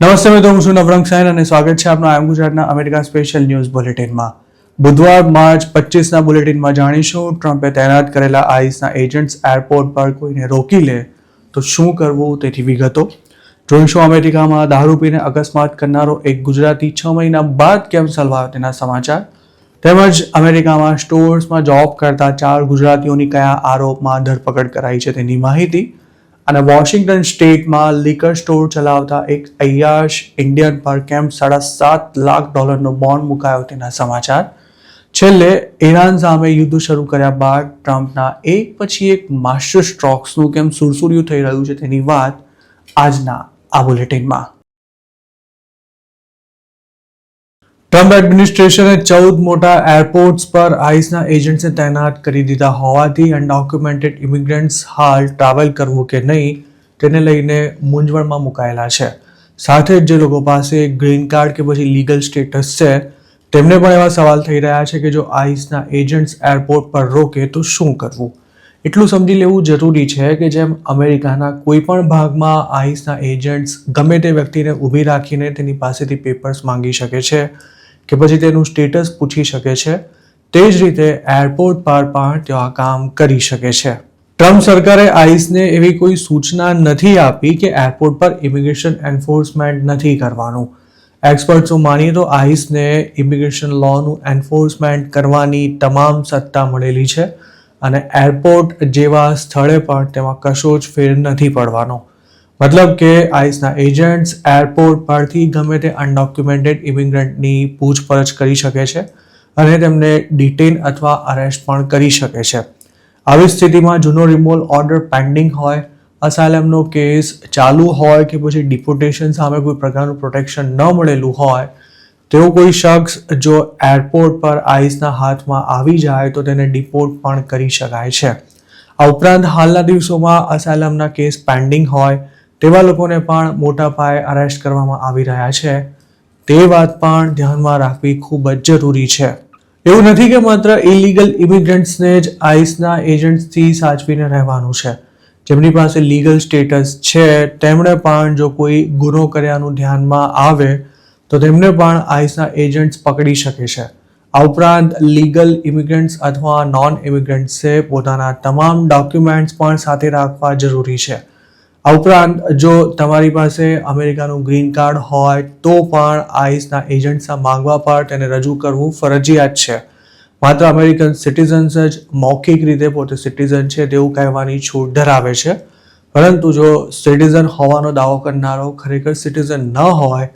નમસ્તે મિત્રો, હું છું નવરંગ સાયન અને સ્વાગત છે આપના આમ ગુજરાતના અમેરિકા સ્પેશિયલ ન્યૂઝ બુલેટિનમાં. બુધવાર માર્ચ 25ના બુલેટિનમાં જાણીશું ટ્રમ્પે તૈનાત કરેલા આઈસના એજન્ટ્સ એરપોર્ટ પર કોઈને રોકી લે તો શું કરવું તેની વિગતો. જોઈશું અમેરિકામાં દારૂ પીને અકસ્માત કરનારો એક ગુજરાતી 6 મહિના બાદ કેમ સલવાયો તેના સમાચાર, તેમજ અમેરિકામાં સ્ટોર્સમાં જોબ કરતા 4 ગુજરાતીઓની કયા આરોપમાં ધરપકડ કરાઈ છે તેની માહિતી, અને વોશિંગ્ટન સ્ટેટમાં લીકર સ્ટોર ચલાવતા એક અય્યાશ ઇન્ડિયન પર કેમ $7.5 લાખ બોન્ડ મુકાયો તેના સમાચાર. છેલ્લે ઈરાન સામે યુદ્ધ શરૂ કર્યા બાદ ટ્રમ્પના એક પછી એક માસ્ટર સ્ટ્રોક્સનું કેમ સુરસુર્યું થઈ રહ્યું છે તેની વાત આજના આ બુલેટિનમાં. ટ્રમ્પ એડમિનિસ્ટ્રેશને 14 મોટા એરપોર્ટ્સ પર આઈસના એજન્ટ્સને તૈનાત કરી દીધા હોવાથી અનડોક્યુમેન્ટેડ ઇમિગ્રન્ટ્સ હાલ ટ્રાવેલ કરવું કે નહીં તેને લઈને મૂંઝવણમાં મુકાયેલા છે. સાથે જ જે લોકો પાસે ગ્રીન કાર્ડ કે પછી લીગલ સ્ટેટસ છે તેમને પણ એવા સવાલ થઈ રહ્યા છે કે જો આઈસના એજન્ટ્સ એરપોર્ટ પર રોકે તો શું કરવું. એટલું સમજી લેવું જરૂરી છે કે જેમ અમેરિકાના કોઈ પણ ભાગમાં આઈસના એજન્ટ્સ ગમે તે વ્યક્તિને ઊભી રાખીને તેની પાસેથી પેપર્સ માંગી શકે છે કે પછી તેનું સ્ટેટસ પૂછી શકે છે, તે જ રીતે એરપોર્ટ પર પણ તેઓ આ કામ કરી શકે છે. ટ્રમ્પ સરકારે આઈસને એવી કોઈ સૂચના નથી આપી કે એરપોર્ટ પર ઇમિગ્રેશન એન્ફોર્સમેન્ટ નથી કરવાનું. એક્સપર્ટ્સો માનીએ તો આઈસને ઇમિગ્રેશન લોનું એન્ફોર્સમેન્ટ કરવાની તમામ સત્તા મળેલી છે અને એરપોર્ટ જેવા સ્થળે પણ તેમાં કશો જ ફેર નથી પડવાનો. મતલબ કે આઈસના એજન્ટ્સ એરપોર્ટ પરથી ગમે તે અનડોક્યુમેન્ટેડ ઇમિગ્રન્ટની પૂછપરછ કરી શકે છે અને તેમને ડિટેન અથવા અરેસ્ટ પણ કરી શકે છે. આવી સ્થિતિમાં જૂનો રિમૂવલ ઓર્ડર પેન્ડિંગ હોય, અસાયલમનો કેસ ચાલુ હોય કે પછી ડિપોર્ટેશન સામે કોઈ પ્રકારનું પ્રોટેક્શન ન મળેલું હોય તેવો કોઈ શખ્સ જો એરપોર્ટ પર આઈસના હાથમાં આવી જાય તો તેને ડિપોર્ટ પણ કરી શકાય છે. આ ઉપરાંત હાલના દિવસોમાં અસાયલમના કેસ પેન્ડિંગ હોય તેવા લોકોને પણ મોટા પાયે અરેસ્ટ કરવામાં આવી રહ્યા છે. તે વાત પણ ધ્યાનમાં રાખવી ખૂબ જ જરૂરી છે. એવું નથી કે માત્ર ઇલીગલ ઇમિગ્રન્ટ્સને જ આઈસના એજન્ટ્સથી સાચવીને રહેવાનું છે. જેમની પાસે લીગલ સ્ટેટસ છે તેમણે પણ જો કોઈ ગુનો કર્યાનું ધ્યાનમાં આવે તો તેમને પણ આઈસના એજન્ટ્સ પકડી શકે છે. આ ઉપરાંત લીગલ ઇમિગ્રન્ટ્સ અથવા નોન ઇમિગ્રન્ટ્સે પોતાના તમામ ડોક્યુમેન્ટ્સ પણ સાથે રાખવા જરૂરી છે. આ ઉપરાંત જો તમારી પાસે અમેરિકાનું ગ્રીન કાર્ડ હોય તો પણ આઈસના એજન્ટ્સના માંગવા પર તેને રજૂ કરવું ફરજિયાત છે. માત્ર અમેરિકન સિટીઝન્સ જ મૌખિક રીતે પોતે સિટીઝન છે તેવું કહેવાની છૂટ ધરાવે છે, પરંતુ જો સિટીઝન હોવાનો દાવો કરનારો ખરેખર સિટીઝન ન હોય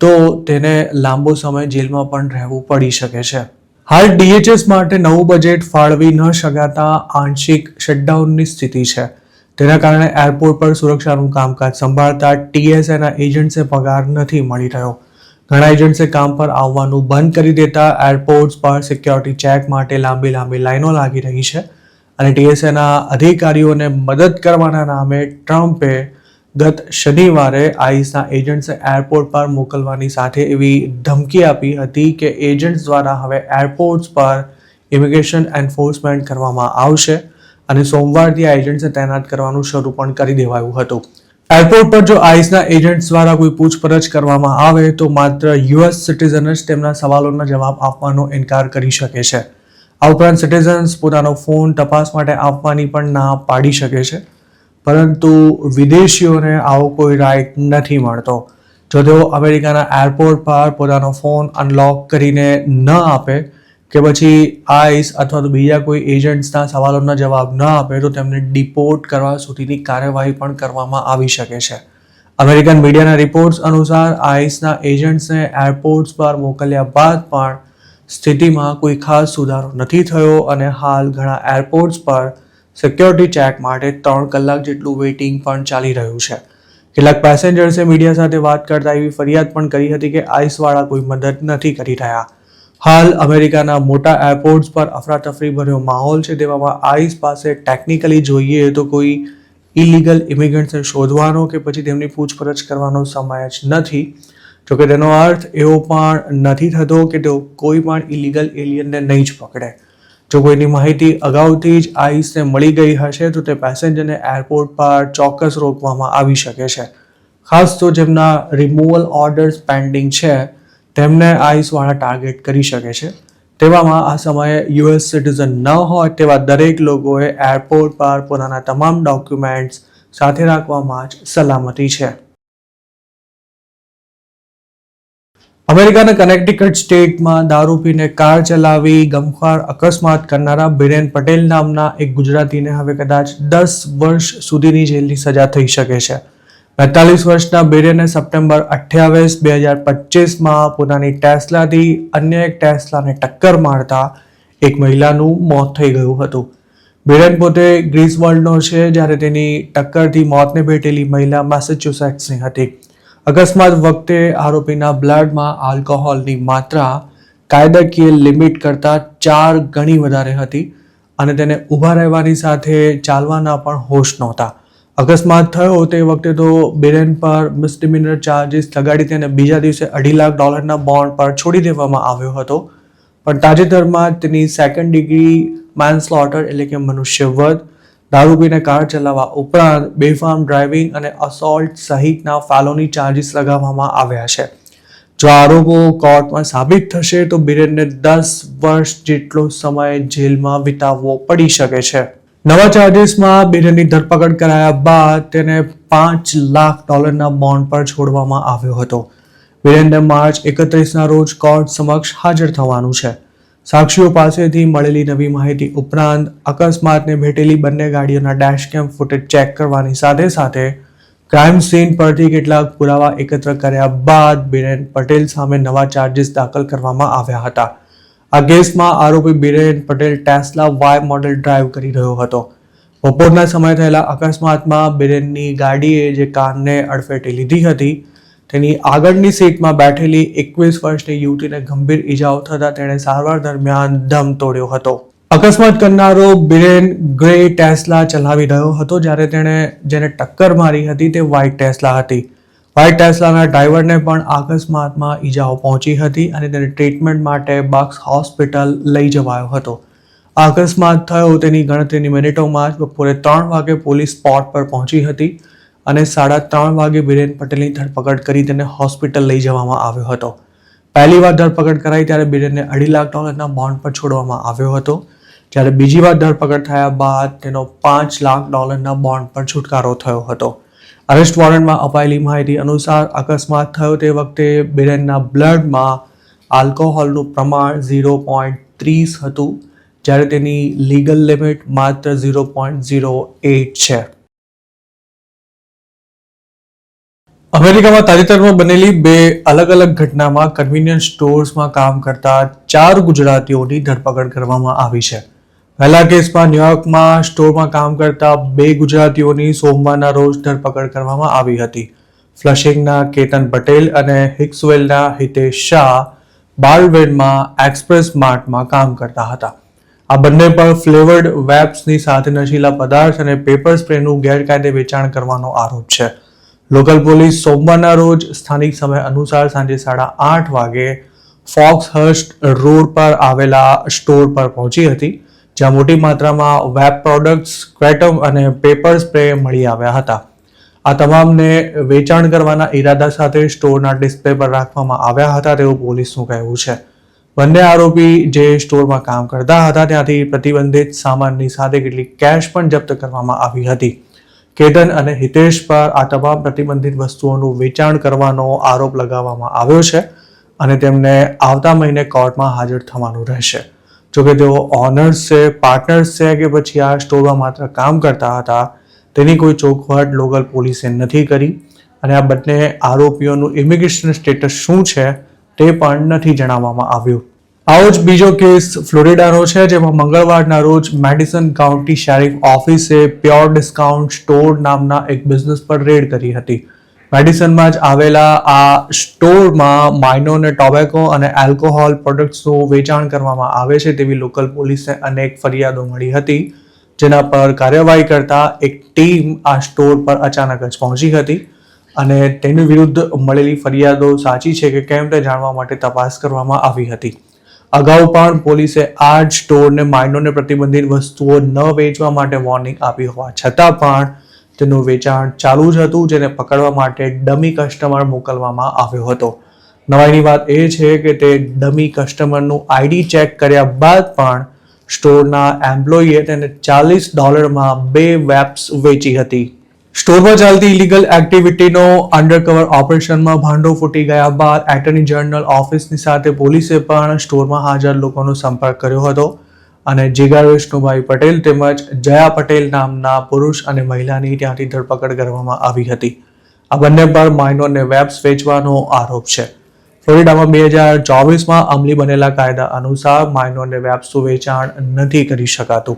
તો તેને લાંબો સમય જેલમાં પણ રહેવું પડી શકે છે. હાલ DHS માટે નવું બજેટ ફાળવી ન શકાતા આંશિક શટડાઉનની સ્થિતિ છે. તેના કારણે એરપોર્ટ પર સુરક્ષાનું કામકાજ સંભાળતા TSAના એજન્ટ્સે પગાર નથી મળી રહ્યો. ઘણા એજન્ટ્સે કામ પર આવવાનું બંધ કરી દેતા એરપોર્ટ્સ પર સિક્યોરિટી ચેક માટે લાંબી લાઈનો લાગી રહી છે અને TSAના અધિકારીઓને મદદ કરવાના નામે ટ્રમ્પે ગત શનિવારે આઈસના એજન્ટ્સે એરપોર્ટ પર મોકલવાની સાથે એવી ધમકી આપી હતી કે એજન્ટ્સ દ્વારા હવે એરપોર્ટ્સ પર ઇમિગ્રેશન એન્ફોર્સમેન્ટ કરવામાં આવશે અને સોમવારથી આ એજન્ટ્સને તૈનાત કરવાનું શરૂ પણ કરી દેવાયું હતું. એરપોર્ટ પર જો આઈસના એજન્ટ્સ દ્વારા કોઈ પૂછપરછ કરવામાં આવે તો માત્ર US સિટીઝન જ તેમના સવાલોના જવાબ આપવાનો ઇનકાર કરી શકે છે. આ ઉપરાંત સિટીઝન્સ પોતાનો ફોન તપાસ માટે આપવાની પણ ના પાડી શકે છે, પરંતુ વિદેશીઓને આવો કોઈ રાઇટ નથી મળતો. જો તેઓ અમેરિકાના એરપોર્ટ પર પોતાનો ફોન અનલોક કરીને ન આપે કે પછી આઈસ અથવા તો બીજા કોઈ એજન્ટ્સના સવાલોના જવાબ ન આપે તો તેમને ડિપોર્ટ કરવા સુધીની કાર્યવાહી પણ કરવામાં આવી શકે છે. અમેરિકન મીડિયાના રિપોર્ટ્સ અનુસાર આઈસના એજન્ટ્સને એરપોર્ટ્સ પર મોકલ્યા બાદ પણ સ્થિતિમાં કોઈ ખાસ સુધારો નથી થયો અને હાલ ઘણા એરપોર્ટ્સ પર સિક્યોરિટી ચેક માટે 3 કલાક જેટલું વેઇટિંગ પણ ચાલી રહ્યું છે. કેટલાક પેસેન્જર્સે મીડિયા સાથે વાત કરતા એવી ફરિયાદ પણ કરી હતી કે આઈસવાળા કોઈ મદદ નથી કરી રહ્યા. હાલ અમેરિકાના મોટા એરપોર્ટ્સ પર અફરાતફરી ભર્યો માહોલ છે. તેવામાં આઈસ પાસે ટેકનિકલી જોઈએ તો કોઈ ઇલીગલ ઇમિગ્રન્ટ્સને શોધવાનો કે પછી તેમની પૂછપરછ કરવાનો સમય જ નથી. જોકે તેનો અર્થ એવો પણ નથી થતો કે તેઓ કોઈ પણ ઇલીગલ એલિયનને નહીં જ પકડે. જો કોઈની માહિતી અગાઉથી જ આઈસને મળી ગઈ હશે તો તે પેસેન્જરને એરપોર્ટ પર ચોક્કસ રોકવામાં આવી શકે છે. ખાસ તો જેમના રિમૂવલ ઓર્ડર્સ પેન્ડિંગ છે તેમને આઈસવાળા ટાર્ગેટ કરી શકે છે. તેવામાં આ સમયે યુએસ સિટીઝન ન હોય તેવા દરેક લોકોએ એરપોર્ટ પર પોતાના તમામ ડોક્યુમેન્ટ્સ સાથે રાખવામાં જ સલામતી છે. અમેરિકાના કનેક્ટિકટ સ્ટેટમાં દારૂ પીને કાર ચલાવી ગમખ્વાર અકસ્માત કરનારા બિરેન પટેલ નામના એક ગુજરાતીને હવે કદાચ 10 વર્ષ સુધીની જેલની સજા થઈ શકે છે. 42 વર્ષના બિરેને સપ્ટેમ્બર 28, 2025માં પોતાની ટેસ્લાથી અન્ય એક ટેસ્લાને ટક્કર મારતા એક મહિલાનું મોત થઈ ગયું હતું. બિરેન પોતે ગ્રીસવર્લ્ડનો છે, જ્યારે તેની ટક્કરથી મોતને ભેટેલી મહિલા મેસેચ્યુસેટ્સની હતી. અકસ્માત વખતે આરોપીના બ્લડમાં આલ્કોહોલની માત્રા કાયદાકીય લિમિટ કરતાં 4 ગણી વધારે હતી અને તેને ઊભા રહેવાની સાથે ચાલવાના પણ હોશ નહોતા. અકસ્માત થયો તે વખતે તો બિરેન પર મિસડિમિનર ચાર્જીસ લગાડી તેને બીજા દિવસે $2.5 લાખના બોન્ડ પર છોડી દેવામાં આવ્યો હતો. પણ તાજેતરમાં તેની સેકન્ડ ડિગ્રી મેનસ્લોટર એટલે કે મનુષ્યવધ, દારૂ પીને કાર ચલાવવા ઉપરાંત બેફામ ડ્રાઇવિંગ અને અસોલ્ટ સહિતના ફેલોની ચાર્જીસ લગાવવામાં આવ્યા છે. જો આરોપો કોર્ટમાં સાબિત થશે તો બિરેનને 10 વર્ષ જેટલો સમય જેલમાં વિતાવવો પડી શકે છે. નવા ચાર્જીસમાં બિરેનની ધરપકડ કરાયા બાદ તેને $5 લાખના બોન્ડ પર છોડવામાં આવ્યો હતો. બિરેનને માર્ચ 31ના રોજ કોર્ટ સમક્ષ હાજર થવાનું છે. સાક્ષીઓ પાસેથી મળેલી નવી માહિતી ઉપરાંત અકસ્માતને ભેટેલી બંને ગાડીઓના ડેશકેમ ફૂટેજ ચેક કરવાની સાથે સાથે ક્રાઇમ સીન પરથી કેટલાક પુરાવા એકત્ર કર્યા બાદ બિરેન પટેલ સામે નવા ચાર્જીસ દાખલ કરવામાં આવ્યા હતા. આ કેસમાં આરોપી Biren Patel Tesla Y model drive કરી રહ્યો હતો. બપોરના સમયે થયેલા અકસ્માતમાં બિરેનની ગાડીએ જે કારને અડફેટે લીધી હતી તેની આગળની સીટમાં બેઠેલી 21 વર્ષની યુવતીને ગંભીર ઈજાઓ થતા તેણે સારવાર દરમિયાન દમ તોડ્યો હતો. અકસ્માત કરનારો બિરેન ગ્રે ટેસ્લા ચલાવી રહ્યો હતો, જ્યારે તેણે જેને ટક્કર મારી હતી તે વ્હાઇટ ટેસ્લા હતી. વ્હાઇટ ટેસ્લાના ડ્રાઈવરને પણ અકસ્માતમાં ઈજાઓ પહોંચી હતી અને તેને ટ્રીટમેન્ટ માટે બક્સ હોસ્પિટલ લઈ જવાયો હતો. આ અકસ્માત થયો તેની ગણતરીની મિનિટોમાં જ બપોરે 3 વાગે પોલીસ સ્પોટ પર પહોંચી હતી અને 3:30 વાગે બિરેન પટેલની ધરપકડ કરી તેને હોસ્પિટલ લઈ જવામાં આવ્યો હતો. પહેલી વાર ધરપકડ કરાઈ ત્યારે બિરેનને $2.5 લાખના બોન્ડ પર છોડવામાં આવ્યો હતો, જ્યારે બીજી વાર ધરપકડ થયા બાદ તેનો $5 લાખના બોન્ડ પર છુટકારો થયો હતો. અરેસ્ટ વોરંટમાં અપાયેલી માહિતી અનુસાર અકસ્માત થયો તે વખતે બિરેનના બ્લડમાં આલ્કોહોલનું પ્રમાણ 0.30 હતું, જ્યારે તેની લીગલ લિમિટ માત્ર 0.08 છે. અમેરિકામાં તાજેતરમાં બનેલી 2 અલગ અલગ ઘટનામાં કન્વીનિયન્સ સ્ટોર્સમાં કામ કરતા 4 ગુજરાતીઓની ધરપકડ કરવામાં આવી છે. પહેલા કેસમાં ન્યુયોર્કમાં સ્ટોરમાં કામ કરતા 2 ગુજરાતીઓની સોમવારના રોજ ધરપકડ કરવામાં આવી હતી. ફ્લશિંગના કેતન પટેલ અને હિક્સવેલના હિતેશ શાહ બાલવેનમાં એક્સપ્રેસ માર્ટમાં કામ કરતા હતા. આ બંને પર ફ્લેવર્ડ વેબ્સની સાથે નશીલા પદાર્થ અને પેપર સ્પ્રેનું ગેરકાયદે વેચાણ કરવાનો આરોપ છે. લોકલ પોલીસ સોમવારના રોજ સ્થાનિક સમય અનુસાર સાંજે 8:30 વાગે ફોક્સહર્સ્ટ રોડ પર આવેલા સ્ટોર પર પહોંચી હતી, જ્યાં મોટી માત્રામાં વેબ પ્રોડક્ટ્સ, ક્વેટમ અને પેપર સ્પ્રે મળી આવ્યા હતા. આ તમામને વેચાણ કરવાના ઈરાદા સાથે સ્ટોરના ડિસ્પ્લે પર રાખવામાં આવ્યા હતા તેવું પોલીસનું કહેવું છે. બંને આરોપી જે સ્ટોરમાં કામ કરતા હતા ત્યાંથી પ્રતિબંધિત સામાનની સાથે કેટલીક કેશ પણ જપ્ત કરવામાં આવી હતી. કેતન અને હિતેશ પર આ તમામ પ્રતિબંધિત વસ્તુઓનું વેચાણ કરવાનો આરોપ લગાવવામાં આવ્યો છે અને તેમને આવતા મહિને કોર્ટમાં હાજર થવાનું રહેશે. જોકે તેઓ ઓનર્સ છે, પાર્ટનર્સ છે કે પછી આ સ્ટોરમાં માત્ર કામ કરતા હતા તેની કોઈ ચોખવટ લોકલ પોલીસે નથી કરી અને આ બંને આરોપીઓનું ઇમિગ્રેશન સ્ટેટસ શું છે તે પણ નથી જણાવવામાં આવ્યું. આવો જ બીજો કેસ ફ્લોરિડાનો છે, જેમાં મંગળવારના રોજ મેડિસન કાઉન્ટી શેરિફ ઓફિસે પ્યોર ડિસ્કાઉન્ટ સ્ટોર નામના એક બિઝનેસ પર રેડ કરી હતી. મેડિસનમાં જ આવેલા આ સ્ટોરમાં માઇનોર ટોબેકો અને આલ્કોહોલ પ્રોડક્ટ્સનું વેચાણ કરવામાં આવે છે તેવી લોકલ પોલીસને અનેક ફરિયાદો મળી હતી, જેના પર કાર્યવાહી કરતા એક ટીમ આ સ્ટોર પર અચાનક જ પહોંચી હતી અને તેની વિરુદ્ધ મળેલી ફરિયાદો સાચી છે કે કેમ તે જાણવા માટે તપાસ કરવામાં આવી હતી. અગાઉ પણ પોલીસે આ જ સ્ટોરને માઇનોરને પ્રતિબંધિત વસ્તુઓ ન વેચવા માટે વોર્નિંગ આપી હોવા છતાં પણ તેનું વેચાણ ચાલુ જ હતું, જેને પકડવા માટે ડમી કસ્ટમર મોકલવામાં આવ્યો હતો. નવાઈની વાત એ છે કે તે ડમી કસ્ટમરનું આઈડી ચેક કર્યા બાદ પણ સ્ટોરના એમ્પ્લોયીએ તેને $40 2 વેપ્સ વેચી હતી. સ્ટોરમાં ચાલતી ઇલીગલ એક્ટિવિટીનો અંડરકવર ઓપરેશનમાં ભાંડો ફૂટી ગયા બાદ એટર્ની જનરલ ઓફિસની સાથે પોલીસે પણ સ્ટોરમાં હાજર લોકોનો સંપર્ક કર્યો હતો અને જીગર વિષ્ણુભાઈ પટેલ તેમજ જયા પટેલ નામના પુરુષ અને મહિલાની ત્યાંથી ધરપકડ કરવામાં આવી હતી. આ બંને પર માઇનોરને વેબ્સ વેચવાનો આરોપ છે. ફ્લોરિડામાં 2024માં અમલી બનેલા કાયદા અનુસાર માઇનોરને વેબ્સનું વેચાણ નથી કરી શકાતું.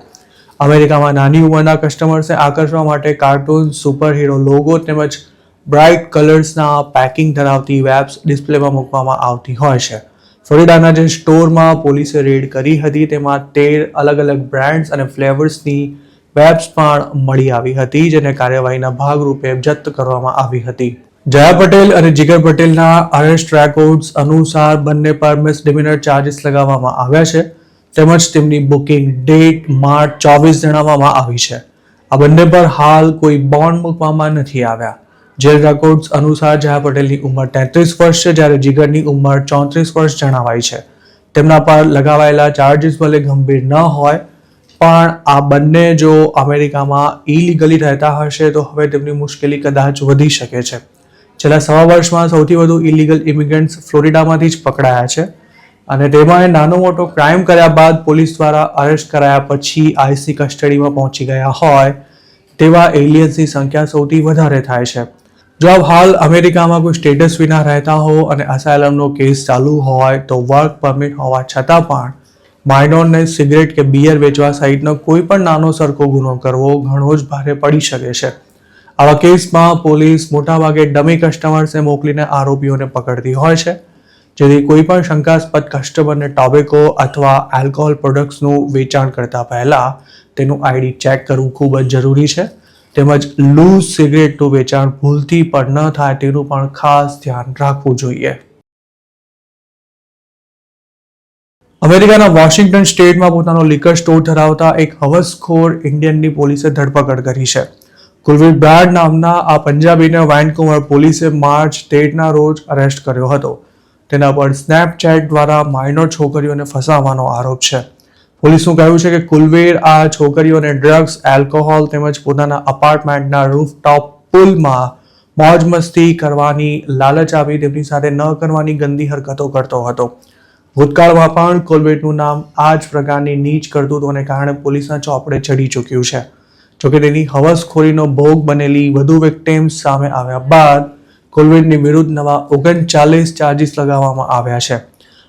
અમેરિકામાં નાની ઉંમરના કસ્ટમર્સને આકર્ષવા માટે કાર્ટૂન, સુપર હીરો લોગો તેમજ બ્રાઇટ કલર્સના પેકિંગ ધરાવતી વેબ્સ ડિસ્પ્લેમાં મૂકવામાં આવતી હોય છે. ફ્લોરિડાના જે સ્ટોરમાં પોલીસે રેડ કરી હતી તેમાં 13 અલગ અલગ બ્રાન્ડ્સ અને ફ્લેવર્સની વેબ્સ પણ મળી આવી હતી, જેને કાર્યવાહીના ભાગરૂપે જપ્ત કરવામાં આવી હતી. જયા પટેલ અને જીગર પટેલના અરેસ્ટ રેકોર્ડ્સ અનુસાર બંને પર મિસડિમિનર ચાર્જીસ લગાવવામાં આવ્યા છે તેમજ તેમની બુકિંગ ડેટ માર્ચ 24 જણાવવામાં આવી છે. આ બંને પર હાલ કોઈ બોન્ડ મૂકવામાં નથી આવ્યા. જેલ રેકોર્ડ્સ અનુસાર જયા પટેલની ઉંમર 33 વર્ષ છે જ્યારે જીગરની ઉંમર 34 વર્ષ જણાવાઈ છે. તેમના પર લગાવાયેલા ચાર્જીસ ભલે ગંભીર ન હોય પણ આ બંને જો અમેરિકામાં ઇલીગલી રહેતા હશે તો હવે તેમની મુશ્કેલી કદાચ વધી શકે છે. છેલ્લા 1.5 વર્ષમાં સૌથી વધુ ઇલીગલ ઇમિગ્રન્ટ્સ ફ્લોરિડામાંથી જ પકડાયા છે અને તેમાં નાનો મોટો ક્રાઇમ કર્યા બાદ પોલીસ દ્વારા અરેસ્ટ કરાયા પછી આઈસી કસ્ટડીમાં પહોંચી ગયા હોય તેવા એલિયન્સની સંખ્યા સૌથી વધારે થાય છે. જો આપ હાલ અમેરિકામાં કોઈ સ્ટેટસ વિના રહેતા હો અને અસાયલમનો કેસ ચાલુ હોય તો વર્ક પરમિટ હોવા છતાં પણ માઇનોરને સિગરેટ કે બિયર વેચવા સહિતનો કોઈ પણ નાનો સરખો ગુનો કરવો ઘણો જ ભારે પડી શકે છે. આવા કેસમાં પોલીસ મોટાભાગે ડમી કસ્ટમર્સને મોકલીને આરોપીઓને પકડતી હોય છે, જેથી કોઈ પણ શંકાસ્પદ કસ્ટમરને ટોબેકો અથવા આલ્કોહોલ પ્રોડક્ટ્સનું વેચાણ કરતા પહેલા તેનું આઈડી ચેક કરવું ખૂબ જ જરૂરી છે. તેમજ લૂઝ સિગરેટનું વેચાણ ભૂલથી પણ ન થાય તેનું પણ ખાસ ધ્યાન રાખવું જોઈએ. અમેરિકાના વોશિંગ્ટન સ્ટેટમાં પોતાનો લિકર સ્ટોર ધરાવતા એક હવસખોર ઇન્ડિયનની પોલીસે ધરપકડ કરી છે. કુલવીર બ્રાડ નામના આ પંજાબીને વેન્કુવર પોલીસે માર્ચ 13ના રોજ અરેસ્ટ કર્યો હતો. તેના પર સ્નેપચેટ દ્વારા માઇનોર છોકરીઓને ફસાવવાનો આરોપ છે. પોલીસનું કહેવું છે કે કુલવીર આ છોકરીઓને ડ્રગ્સ, આલ્કોહોલ તેમજ પોતાના અપાર્ટમેન્ટના રૂફટોપ પુલમાં મોજ મસ્તી કરવાની લાલચ આપી તેમની સાથે ન કરવાની ગંદી હરકતો કરતો હતો. ભૂતકાળમાં પણ કુલવીરનું નામ આ જ પ્રકારની નીચ કરતૂતોને કારણે પોલીસના ચોપડે ચડી ચૂક્યું છે. જોકે તેની હવસખોરીનો ભોગ બનેલી વધુ વિક્ટિમ્સ સામે આવ્યા બાદ કુલવીરની વિરુદ્ધ નવા 39 ચાર્જીસ લગાવવામાં આવ્યા છે.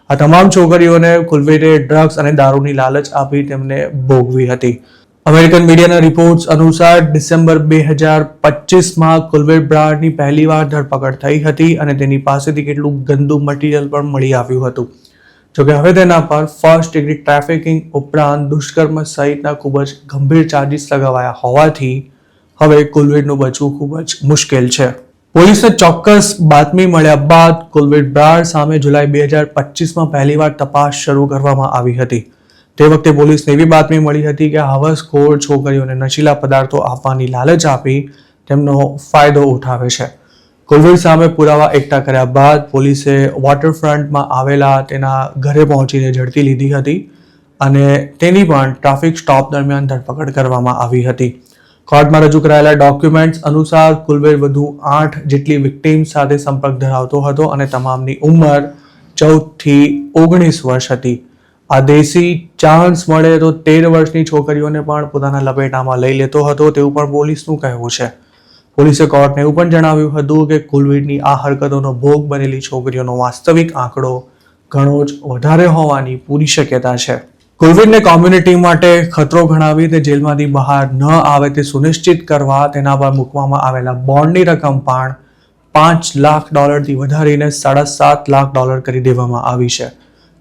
આ તમામ છોકરીઓને કુલવીરે ડ્રગ્સ અને દારૂની લાલચ આપી તેમને ભોગવી હતી. અમેરિકન મીડિયાના રિપોર્ટ્સ અનુસાર ડિસેમ્બર 2025માં કુલવીર બ્રાડની પહેલીવાર ધરપકડ થઈ હતી અને તેની પાસેથી કેટલું ગંદુ મટીરિયલ પણ મળી આવ્યું હતું. જોકે હવે તેના પર ફર્સ્ટ ડિગ્રી ટ્રાફિકિંગ ઉપરાંત દુષ્કર્મ સહિતના ખૂબ જ ગંભીર ચાર્જીસ લગાવાયા હોવાથી હવે કુલવીરનું બચવું ખૂબ જ મુશ્કેલ છે. પોલીસને ચોક્કસ બાતમી મળ્યા બાદ કુલવીર બ્રાડ સામે જુલાઈ 2025માં પહેલીવાર તપાસ શરૂ કરવામાં આવી હતી. તે વખતે પોલીસને એવી બાતમી મળી હતી કે હવસખોર છોકરીઓને નશીલા પદાર્થો આપવાની લાલચ આપી તેમનો ફાયદો ઉઠાવે છે. કુલવીર સામે પુરાવા એકઠા કર્યા બાદ પોલીસે વોટરફ્રન્ટમાં આવેલા તેના ઘરે પહોંચીને ઝડપી લીધી હતી અને તેની પણ ટ્રાફિક સ્ટોપ દરમિયાન ધરપકડ કરવામાં આવી હતી. કોર્ટમાં રજૂ કરાયેલા ડોક્યુમેન્ટ્સ અનુસાર કુલવીર વધુ 8 જેટલી વિક્ટિમ્સ સાથે સંપર્ક ધરાવતો હતો અને તમામની ઉંમર 14 થી 19 વર્ષ હતી. આ દેશી ચાન્સ મળે તો 13 વર્ષની છોકરીઓને પણ પોતાના લપેટામાં લઈ લેતો હતો તેવું પણ પોલીસનું કહેવું છે. પોલીસે કોર્ટને એવું પણ જણાવ્યું હતું કે કુલવીરની આ હરકતોનો ભોગ બનેલી છોકરીઓનો વાસ્તવિક આંકડો ઘણો જ વધારે હોવાની પૂરી શક્યતા છે. કુલવીરને કોમ્યુનિટી માટે ખતરો ગણાવી તે જેલમાંથી બહાર ન આવે તે સુનિશ્ચિત કરવા તેના પર મૂકવામાં આવેલા બોન્ડની રકમ પણ $5 લાખ વધારીને $7.5 લાખ કરી દેવામાં આવી છે.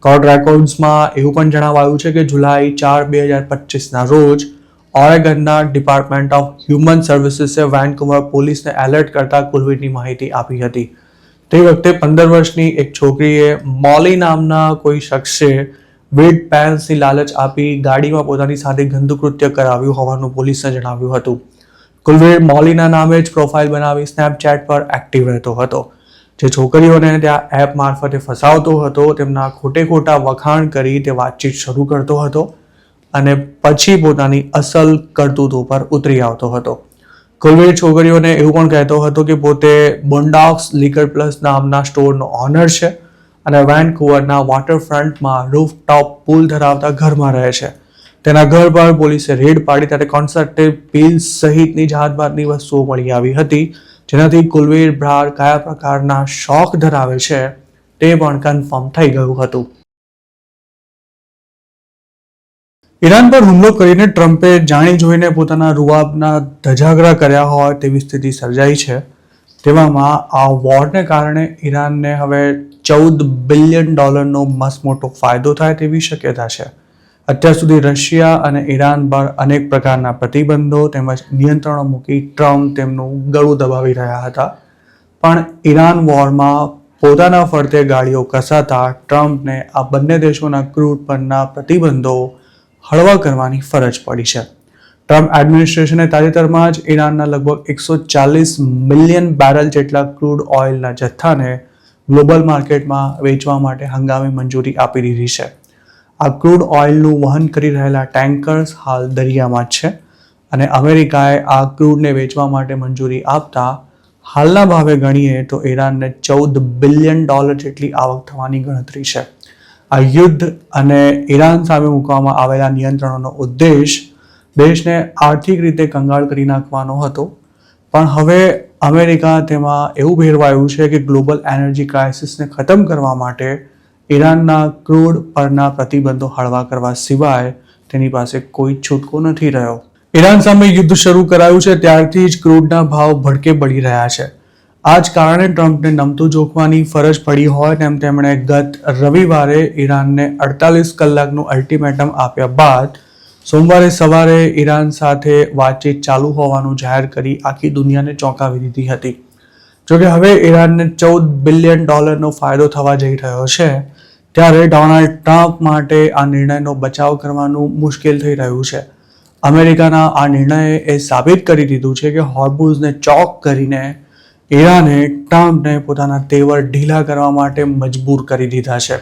કોર્ટ રેકોર્ડ્સમાં એવું પણ જણાવાયું છે કે જુલાઈ 4, 2025ના રોજ ઓરેગનના ડિપાર્ટમેન્ટ ઓફ હ્યુમન સર્વિસીસે વેન્કુવર પોલીસને એલર્ટ કરતા કુલવીરની માહિતી આપી હતી. તે વખતે 15 વર્ષની એક છોકરીએ મોલી નામના કોઈ શખ્સે વીડ પેન્સની લાલચ આપી ગાડીમાં પોતાની સાથે ગંદુ કૃત્ય કરાવ્યું હોવાનું પોલીસને જણાવ્યું હતું. કુલવીર મોલીના નામે જ પ્રોફાઇલ બનાવી સ્નેપચેટ પર એક્ટિવ રહેતો હતો, જે છોકરીઓને ત્યાં એપ મારફતે ફસાવતો હતો, તેમના ખોટા વખાણ કરી તે વાતચીત શરૂ કરતો હતો અને પછી પોતાની અસલ કરતૂતો પર ઉતરી આવતો હતો. કુલવીર છોકરીઓને એવું પણ કહેતો હતો કે પોતે બોન્ડોક્સ લીકર પ્લસ નામના સ્ટોરનો ઓનર છે અને વેનકુવરના વોટરફ્રન્ટમાં રૂફટોપ પુલ ધરાવતા ઘરમાં રહે છે. તેના ઘર પર પોલીસે રેડ પાડી ત્યારે કોન્સર્ટેડ પીલ્સ સહિતની જાતભાતની વસ્તુઓ મળી આવી હતી, જેનાથી કુલવીર બ્રાર કયા પ્રકારના શોખ ધરાવે છે તે પણ કન્ફર્મ થઈ ગયું હતું. ઈરાન પર હુમલો કરીને ટ્રમ્પે જાણી જોઈને પોતાના રૂઆબના ધજાગરા કર્યા હોય તેવી સ્થિતિ સર્જાઈ છે. તેવામાં આ વોરને કારણે ઈરાનને હવે $14 બિલિયન મસ્ત મોટો ફાયદો થાય તેવી શક્યતા છે. અત્યાર સુધી રશિયા અને ઈરાન પર અનેક પ્રકારના પ્રતિબંધો તેમજ નિયંત્રણો મૂકી ટ્રમ્પ તેમનું ગળું દબાવી રહ્યા હતા, પણ ઈરાન વોરમાં પોતાના ફરતે ગાડીઓ કસાતા ટ્રમ્પને આ બંને દેશોના ક્રૂડ પરના પ્રતિબંધો હળવા કરવાની ફરજ પડી છે. ટ્રમ્પ એડમિનિસ્ટ્રેશને તાજેતરમાં જ ઈરાનના લગભગ 140 મિલિયન બેરલ જેટલા ક્રૂડ ઓઇલના જથ્થાને ગ્લોબલ માર્કેટમાં વેચવા માટે હંગામી મંજૂરી આપી દીધી છે. આ ક્રૂડ ઓઇલનું વહન કરી રહેલા ટેન્કર્સ હાલ દરિયામાં જ છે અને અમેરિકાએ આ ક્રૂડને વેચવા માટે મંજૂરી આપતા હાલના ભાવે ગણીએ તો ઈરાનને $14 બિલિયન જેટલી આવક થવાની ગણતરી છે. આ યુદ્ધ અને ઈરાન સામે મૂકવામાં આવેલા નિયંત્રણોનો ઉદ્દેશ દેશને આર્થિક રીતે કંગાળ કરી નાખવાનો હતો, પણ હવે અમેરિકા તેમાં એવું ભેરવાયું છે કે ગ્લોબલ એનર્જી ક્રાઇસિસને ખતમ કરવા માટે ઈરાનના ક્રૂડ પરના પ્રતિબંધો હળવા કરવા સિવાય તેની પાસે કોઈ છૂટકો નથી રહ્યો. ઈરાન સામે યુદ્ધ શરૂ કરાયું છે ત્યારથી જ ક્રૂડના ભાવ ભડકે પડી રહ્યા છે. આ જ કારણે ટ્રમ્પને નમતું જોખવાની ફરજ પડી હોય તેમ તેમણે ગત રવિવારે ઈરાનને 48 કલાકનું અલ્ટિમેટમ આપ્યા બાદ સોમવારે સવારે ઈરાન સાથે વાતચીત ચાલુ હોવાનું જાહેર કરી આખી દુનિયાને ચોંકાવી દીધી હતી. જોકે હવે ઈરાનને $14 બિલિયન ફાયદો થવા જઈ રહ્યો છે, ત્યારે ડોનાલ્ડ ટ્રમ્પ માટે આ નિર્ણયનો બચાવ કરવાનું મુશ્કેલ થઈ રહ્યું છે. અમેરિકાના આ નિર્ણયે એ સાબિત કરી દીધું છે કે હોર્મુઝને ચોક કરીને ઈરાને ટ્રમ્પને પોતાના તેવર ઢીલા કરવા માટે મજબૂર કરી દીધા છે.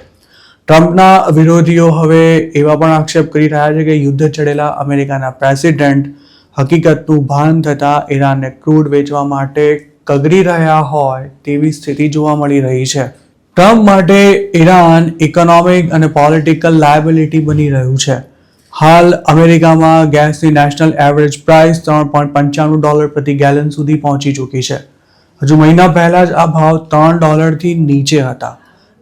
ટ્રમ્પના વિરોધીઓ હવે એવા પણ આક્ષેપ કરી રહ્યા છે કે યુદ્ધ ચડેલા અમેરિકાના પ્રેસિડેન્ટ હકીકતનું ભાન થતાં ઈરાનને ક્રૂડ વેચવા માટે કગરી રહ્યા હોય તેવી સ્થિતિ જોવા મળી રહી છે. ટ્રમ્પ માટે ઈરાન ઇકોનોમિક અને પોલિટિકલ લાયબિલિટી બની રહ્યું છે. હાલ અમેરિકામાં ગેસની નેશનલ એવરેજ પ્રાઇસ $3.95 પ્રતિ ગેલન સુધી પહોંચી ચૂકી છે. હજુ મહિના પહેલા જ આ ભાવ $3 નીચે હતા.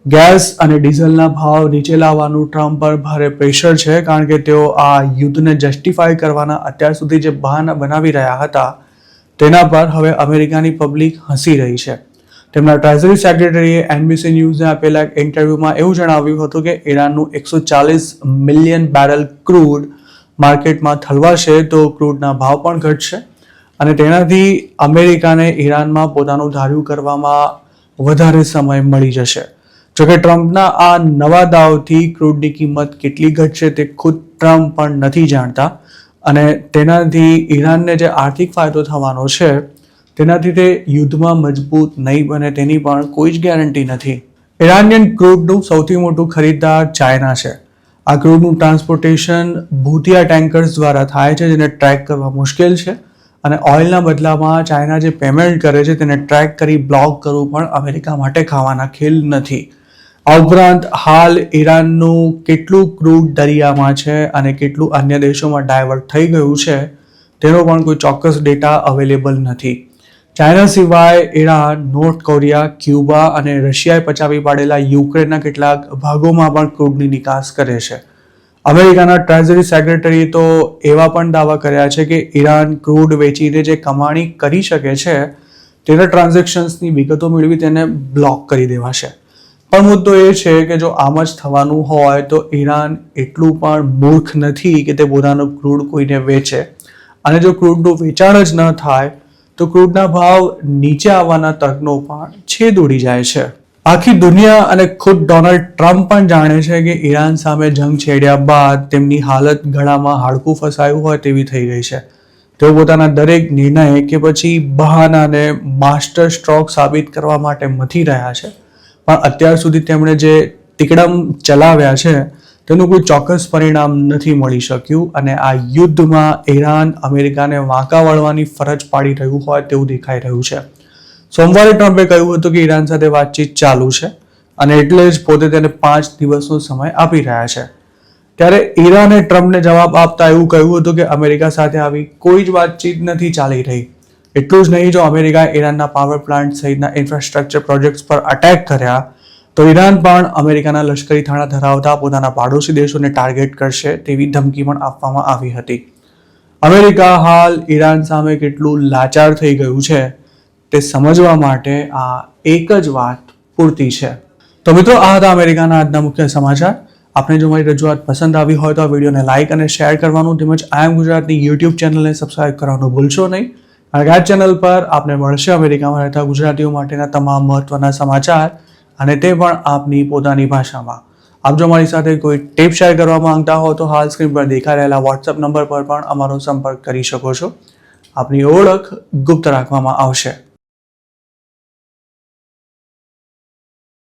ગેસ અને ડીઝલના ભાવ નીચે લાવવાનું ટ્રમ્પ પર ભારે પ્રેશર છે, કારણ કે તેઓ આ યુદ્ધને જસ્ટિફાય કરવાના અત્યાર સુધી જે બહાના બનાવી રહ્યા હતા તેના પર હવે અમેરિકાની પબ્લિક હસી રહી છે. તેમના ટ્રેઝરી સેક્રેટરીએ NBC ન્યૂઝને આપેલા એક ઇન્ટરવ્યુમાં એવું જણાવ્યું હતું કે ઈરાનનું 140 મિલિયન બેરલ ક્રૂડ માર્કેટમાં ઠલવાશે તો ક્રૂડના ભાવ પણ ઘટશે અને તેનાથી અમેરિકાને ઈરાનમાં પોતાનું ધાર્યું કરવામાં વધારે સમય મળી જશે. જોકે ટ્રમ્પના આ નવા દાવથી ક્રૂડની કિંમત કેટલી ઘટશે તે ખુદ ટ્રમ્પ પણ નથી જાણતા અને તેનાથી ઈરાનને જે આર્થિક ફાયદો થવાનો છે તેનાથી તે યુદ્ધમાં મજબૂત નહીં બને તેની પણ કોઈ જ ગેરંટી નથી. ઈરાનિયન ક્રૂડનું સૌથી મોટું ખરીદદાર ચાઇના છે. આ ક્રૂડનું ટ્રાન્સપોર્ટેશન ભૂતિયા ટેન્કર્સ દ્વારા થાય છે, જેને ટ્રેક કરવા મુશ્કેલ છે અને ઓઇલના બદલામાં ચાઇના જે પેમેન્ટ કરે છે તેને ટ્રેક કરી બ્લોક કરવું પણ અમેરિકા માટે ખાવાના ખેલ નથી. આ ઉપરાંત હાલ ઈરાનનું કેટલું ક્રૂડ દરિયામાં છે અને કેટલું અન્ય દેશોમાં ડાયવર્ટ થઈ ગયું છે તેનો પણ કોઈ ચોક્કસ ડેટા અવેલેબલ નથી. ચાઇના સિવાય ઈરાન, નોર્થ કોરિયા, ક્યુબા અને રશિયાએ પચાવી પાડેલા યુક્રેનના કેટલાક ભાગોમાં પણ ક્રૂડની નિકાસ કરે છે. અમેરિકાના ટ્રેઝરી સેક્રેટરીએ તો એવા પણ દાવા કર્યા છે કે ઈરાન ક્રૂડ વેચીને જે કમાણી કરી શકે છે તેના ટ્રાન્ઝેક્શન્સની વિગતો મેળવી તેને બ્લોક કરી દેવાશે. પણ મુદ્દો એ છે કે જો આમ જ થવાનું હોય તો ઈરાન એટલું પણ મૂર્ખ નથી કે તે પોતાનો ક્રૂડ કોઈને વેચે, અને જો ક્રૂડનું વેચાણ જ ન થાય તો ક્રૂડના ભાવ નીચે આવવાના તર્કનો પણ છેદ ઉડી જાય છે. આખી દુનિયા અને ખુદ ડોનાલ્ડ ટ્રમ્પ પણ જાણે છે કે ઈરાન સામે જંગ છેડ્યા બાદ તેમની હાલત ગળામાં હાડકું ફસાયું હોય તેવી થઈ ગઈ છે. તેઓ પોતાના દરેક નિર્ણય કે પછી બહાનાને માસ્ટર સ્ટ્રોક સાબિત કરવા માટે મથી રહ્યા છે, પણ અત્યાર સુધી તેમણે જે તિકડમ ચલાવ્યા છે તેનું કોઈ ચોક્કસ પરિણામ નથી મળી શક્યું અને આ યુદ્ધમાં ઈરાન અમેરિકાને વાંકા વળવાની ફરજ પાડી રહ્યું હોય તેવું દેખાઈ રહ્યું છે. સોમવારે ટ્રમ્પે કહ્યું હતું કે ઈરાન સાથે વાતચીત ચાલુ છે અને એટલે જ પોતે તેને 5 દિવસનો સમય આપી રહ્યા છે. ત્યારે ઈરાને ટ્રમ્પને જવાબ આપતા એવું કહ્યું હતું કે અમેરિકા સાથે આવી કોઈ જ વાતચીત નથી ચાલી રહી. એટલું જ નહીં, જો અમેરિકાએ ઈરાનના પાવર પ્લાન્ટ સહિતના ઇન્ફ્રાસ્ટ્રક્ચર પ્રોજેક્ટ્સ પર અટેક કર્યા તો ઈરાન પણ અમેરિકાના લશ્કરી થાણા ધરાવતા પોતાના પાડોશી દેશોને ટાર્ગેટ કરશે તેવી ધમકી પણ આપવામાં આવી હતી. અમેરિકા હાલ ઈરાન સામે કેટલું લાચાર થઈ ગયું છે તે સમજવા માટે આ એક જ વાત પૂરતી છે. તો મિત્રો, આ હતા અમેરિકાના આજના મુખ્ય સમાચાર. આપને જો મારી રજૂઆત પસંદ આવી હોય તો આ વિડીયોને લાઇક અને શેર કરવાનું તેમજ આઈ એમ ગુજરાતની યુટ્યુબ ચેનલને સબસ્ક્રાઇબ કરવાનું ભૂલશો નહીં. કારણ કે આ ચેનલ પર આપને મળશે અમેરિકામાં રહેતા ગુજરાતીઓ માટેના તમામ મહત્વના સમાચાર અને તે પણ આપની પોતાની ભાષામાં. આપ જો મારી સાથે કોઈ ટિપ શેર કરવા માંગતા હો તો હાલ સ્ક્રીન પર દેખાઈ રહેલા વોટ્સએપ નંબર પર પણ અમારો સંપર્ક કરી શકો છો. આપની ઓળખ ગુપ્ત રાખવામાં આવશે.